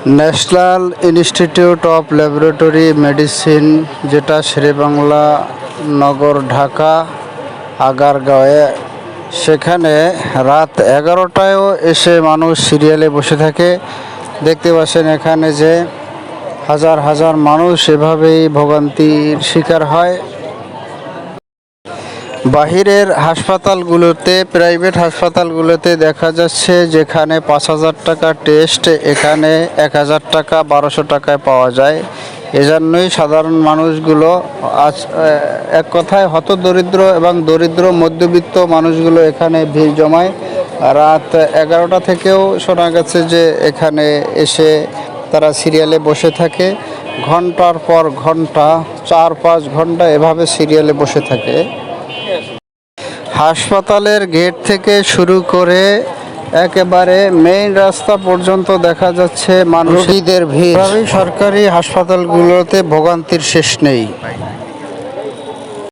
National institute of laboratory medicine, যেটা শেরেবাংলা নগর, ঢাকা আগারগাঁওয়ে, সেখানে রাত 11টায়ও এসে মানুষ সিরিয়ালে বসে থাকে। দেখতে পাচ্ছেন এখানে যে হাজার হাজার মানুষ এভাবেই ভোগান্তির শিকার হয়। বাহিরের হাসপাতালগুলোতে, প্রাইভেট হাসপাতালগুলোতে দেখা যাচ্ছে যেখানে 5,000 টাকা টেস্ট, এখানে 1,000 টাকা 1,200 টাকায় পাওয়া যায়। এজন্যই সাধারণ মানুষগুলো আজ এক কথায় হতদরিদ্র এবং দরিদ্র মধ্যবিত্ত মানুষগুলো এখানে ভিড় জমায়। রাত 11টা থেকেও শোনা গেছে যে এখানে এসে তারা সিরিয়ালে বসে থাকে, ঘন্টার পর ঘন্টা, 4-5 ঘন্টা এভাবে সিরিয়ালে বসে থাকে। হাসপাতালের গেট থেকে শুরু করে একেবারে মেইন রাস্তা পর্যন্ত দেখা যাচ্ছে রোগীদের ভিড়। সরকারি হাসপাতালগুলোতে ভোগান্তির শেষ নেই।